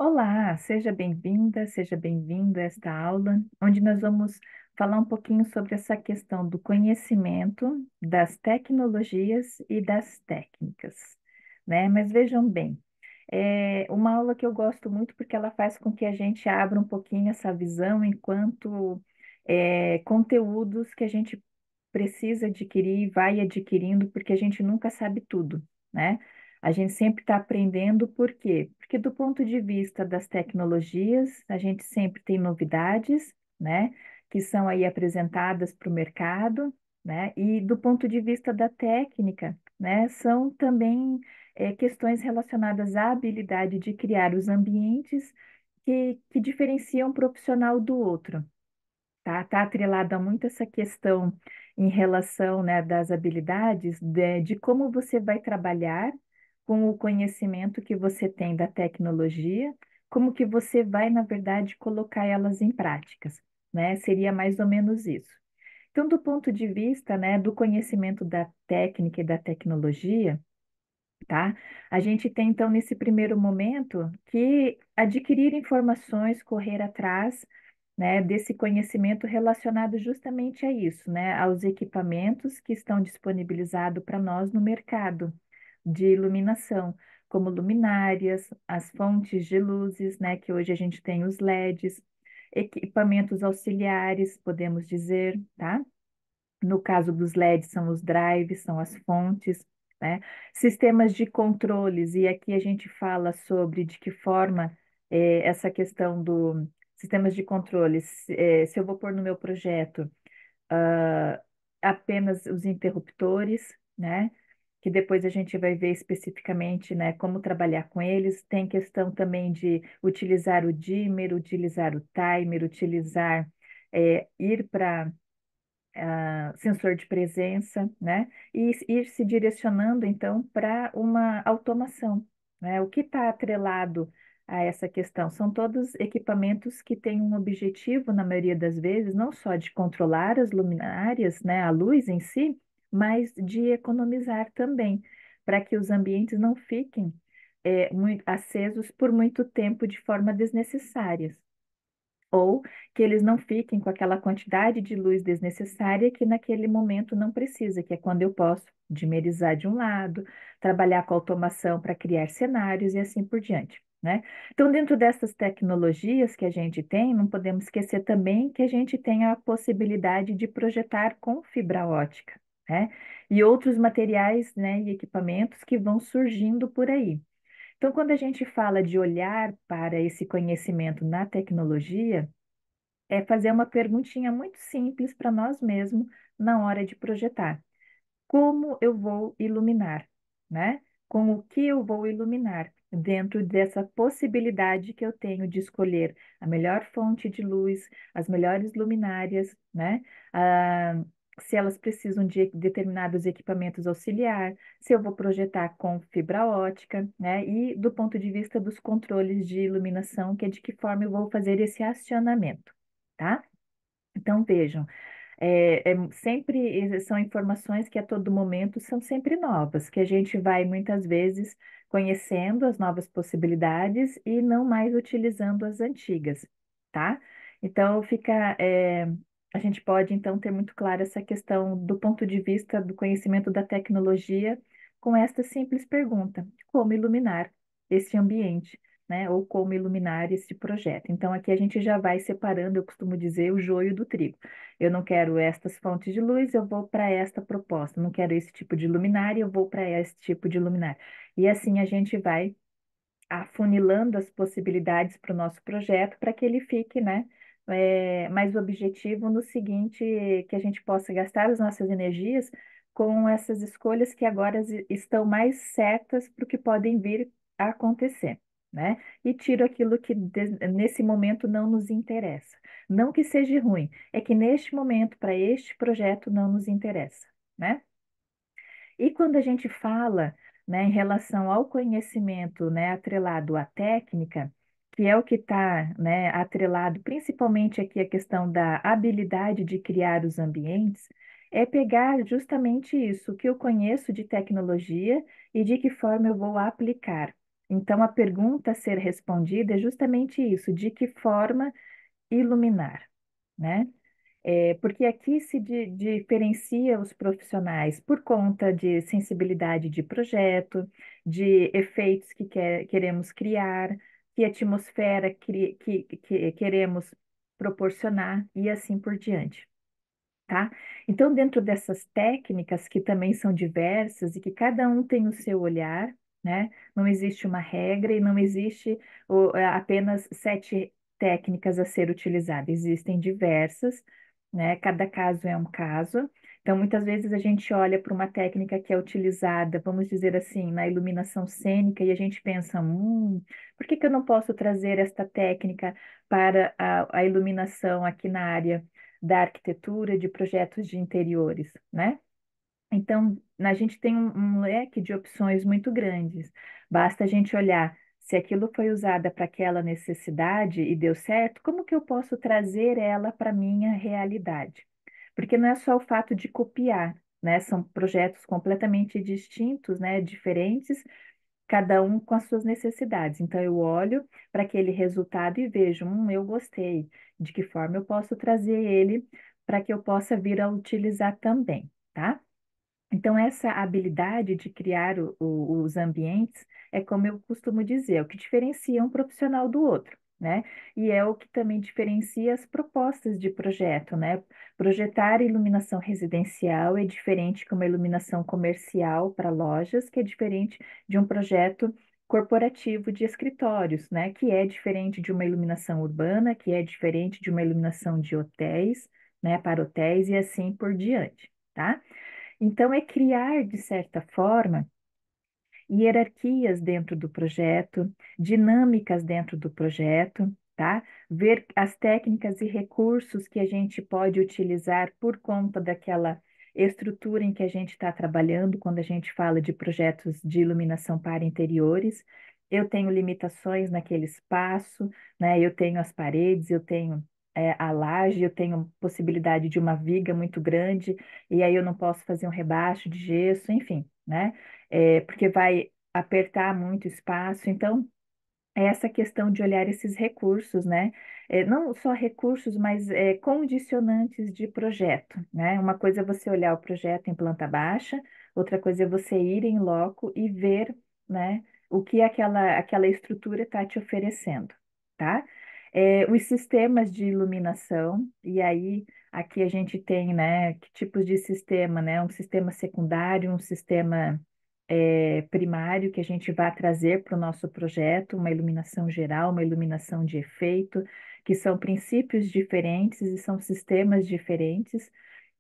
Olá, seja bem-vindo a esta aula, onde nós vamos falar um pouquinho sobre essa questão do conhecimento, das tecnologias e das técnicas, né? Mas vejam bem, é uma aula que eu gosto muito porque ela faz com que a gente abra um pouquinho essa visão enquanto conteúdos que a gente precisa adquirir e vai adquirindo, porque a gente nunca sabe tudo, né? A gente sempre está aprendendo, por quê? Porque do ponto de vista das tecnologias, a gente sempre tem novidades, né? Que são aí apresentadas para o mercado, né? E do ponto de vista da técnica, né? São também questões relacionadas à habilidade de criar os ambientes que diferenciam um profissional do outro. Tá atrelada a muito essa questão em relação, né, das habilidades, de como você vai trabalhar com o conhecimento que você tem da tecnologia, como que você vai, na verdade, colocar elas em práticas, né? Seria mais ou menos isso. Então, do ponto de vista, né, do conhecimento da técnica e da tecnologia, tá? A gente tem, então, nesse primeiro momento, que adquirir informações, correr atrás, né, desse conhecimento relacionado justamente a isso, né, aos equipamentos que estão disponibilizados para nós no mercado de iluminação, como luminárias, as fontes de luzes, né, que hoje a gente tem os LEDs, equipamentos auxiliares, podemos dizer, tá? No caso dos LEDs, são os drives, são as fontes, né? Sistemas de controles, e aqui a gente fala sobre de que forma essa questão do sistemas de controles, se eu vou pôr no meu projeto ah, apenas os interruptores, né? Que depois a gente vai ver especificamente, né, como trabalhar com eles. Tem questão também de utilizar o dimmer, utilizar o timer, utilizar, ir para sensor de presença, né? E ir se direcionando, então, para uma automação, né? O que está atrelado a essa questão? São todos equipamentos que têm um objetivo, na maioria das vezes, não só de controlar as luminárias, né, a luz em si, mas de economizar também, para que os ambientes não fiquem acesos por muito tempo de forma desnecessária ou que eles não fiquem com aquela quantidade de luz desnecessária que naquele momento não precisa, que é quando eu posso dimerizar de um lado, trabalhar com automação para criar cenários e assim por diante, né? Então, dentro dessas tecnologias que a gente tem, não podemos esquecer também que a gente tem a possibilidade de projetar com fibra ótica, né? E outros materiais, né, e equipamentos que vão surgindo por aí. Então, quando a gente fala de olhar para esse conhecimento na tecnologia, é fazer uma perguntinha muito simples para nós mesmos na hora de projetar. Como eu vou iluminar, né? Com o que eu vou iluminar dentro dessa possibilidade que eu tenho de escolher a melhor fonte de luz, as melhores luminárias, né? Ah, se elas precisam de determinados equipamentos auxiliar, se eu vou projetar com fibra ótica, né? E do ponto de vista dos controles de iluminação, que é de que forma eu vou fazer esse acionamento, tá? Então, vejam, sempre são informações que a todo momento são sempre novas, que a gente vai muitas vezes conhecendo as novas possibilidades e não mais utilizando as antigas, tá? Então, a gente pode então ter muito claro essa questão do ponto de vista do conhecimento da tecnologia com esta simples pergunta: como iluminar esse ambiente? Né, ou como iluminar esse projeto. Então, aqui a gente já vai separando, eu costumo dizer, o joio do trigo. Eu não quero estas fontes de luz, eu vou para esta proposta. Não quero esse tipo de luminária, eu vou para esse tipo de luminária. E assim a gente vai afunilando as possibilidades para o nosso projeto para que ele fique, né, mais objetivo no seguinte, que a gente possa gastar as nossas energias com essas escolhas que agora estão mais certas para o que podem vir a acontecer, né? E tiro aquilo que nesse momento não nos interessa. Não que seja ruim, é que neste momento, para este projeto, não nos interessa, né? E quando a gente fala, né, em relação ao conhecimento, né, atrelado à técnica, que é o que está, né, atrelado principalmente aqui a questão da habilidade de criar os ambientes, é pegar justamente isso que eu conheço de tecnologia e de que forma eu vou aplicar. Então, a pergunta a ser respondida é justamente isso: de que forma iluminar, né? Porque aqui se diferencia os profissionais por conta de sensibilidade de projeto, de efeitos que queremos criar, que atmosfera que queremos proporcionar e assim por diante, tá? Então, dentro dessas técnicas, que também são diversas e que cada um tem o seu olhar, né? Não existe uma regra e não existe apenas 7 técnicas a ser utilizadas, existem diversas, né? Cada caso é um caso. Então, muitas vezes a gente olha para uma técnica que é utilizada, vamos dizer assim, na iluminação cênica, e a gente pensa, por que que eu não posso trazer esta técnica para a iluminação aqui na área da arquitetura, de projetos de interiores, né? Então, a gente tem um leque de opções muito grandes. Basta a gente olhar se aquilo foi usada para aquela necessidade e deu certo, como que eu posso trazer ela para a minha realidade? Porque não é só o fato de copiar, né? São projetos completamente distintos, né? Diferentes, cada um com as suas necessidades. Então, eu olho para aquele resultado e vejo, eu gostei, de que forma eu posso trazer ele para que eu possa vir a utilizar também, tá? Então, essa habilidade de criar os ambientes é como eu costumo dizer, é o que diferencia um profissional do outro, né? E é o que também diferencia as propostas de projeto, né? Projetar iluminação residencial é diferente que uma iluminação comercial para lojas, que é diferente de um projeto corporativo de escritórios, né? Que é diferente de uma iluminação urbana, que é diferente de uma iluminação de hotéis, né? Para hotéis e assim por diante, tá? Então, é criar, de certa forma, hierarquias dentro do projeto, dinâmicas dentro do projeto, tá? Ver as técnicas e recursos que a gente pode utilizar por conta daquela estrutura em que a gente está trabalhando, quando a gente fala de projetos de iluminação para interiores. Eu tenho limitações naquele espaço, né? Eu tenho as paredes, eu tenho a laje, eu tenho possibilidade de uma viga muito grande, e aí eu não posso fazer um rebaixo de gesso, enfim, né? Porque vai apertar muito espaço. Então, é essa questão de olhar esses recursos, né? Não só recursos, mas condicionantes de projeto, né? Uma coisa é você olhar o projeto em planta baixa, outra coisa é você ir em loco e ver, né, o que aquela estrutura está te oferecendo, tá? Os sistemas de iluminação, e aí aqui a gente tem, né, que tipos de sistema, né? Um sistema secundário, um sistema primário que a gente vai trazer para o nosso projeto, uma iluminação geral, uma iluminação de efeito, que são princípios diferentes e são sistemas diferentes,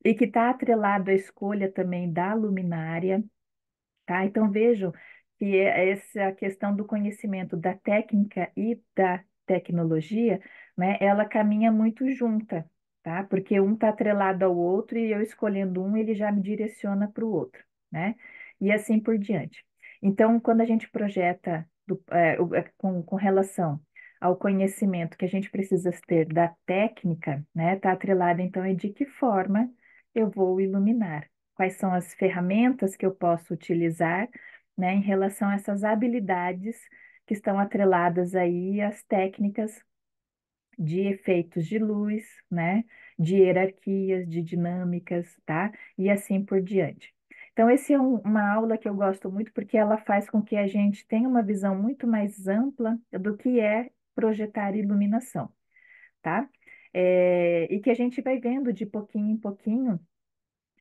e que está atrelado à escolha também da luminária, tá? Então vejam que essa questão do conhecimento da técnica e da tecnologia, né, ela caminha muito junta, tá? Porque um está atrelado ao outro e eu escolhendo um, ele já me direciona para o outro, né? E assim por diante. Então, quando a gente projeta com relação ao conhecimento que a gente precisa ter da técnica, né, está atrelado então é de que forma eu vou iluminar, quais são as ferramentas que eu posso utilizar, né, em relação a essas habilidades que estão atreladas aí às técnicas de efeitos de luz, né, de hierarquias, de dinâmicas, tá? E assim por diante. Então, essa é uma aula que eu gosto muito porque ela faz com que a gente tenha uma visão muito mais ampla do que é projetar iluminação, tá? E que a gente vai vendo de pouquinho em pouquinho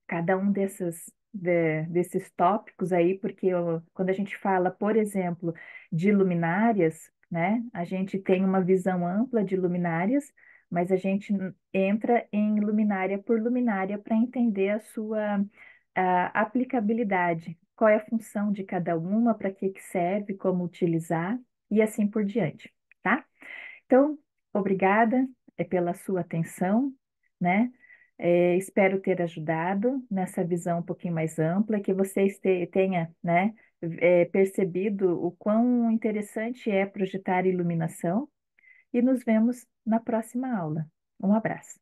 cada um desses tópicos aí, porque quando a gente fala, por exemplo, de luminárias, né, a gente tem uma visão ampla de luminárias, mas a gente entra em luminária por luminária para entender a sua aplicabilidade, qual é a função de cada uma, para que que serve, como utilizar e assim por diante, tá? Então, obrigada pela sua atenção, né? Espero ter ajudado nessa visão um pouquinho mais ampla, que vocês tenha, né, percebido o quão interessante é projetar iluminação e nos vemos na próxima aula. Um abraço.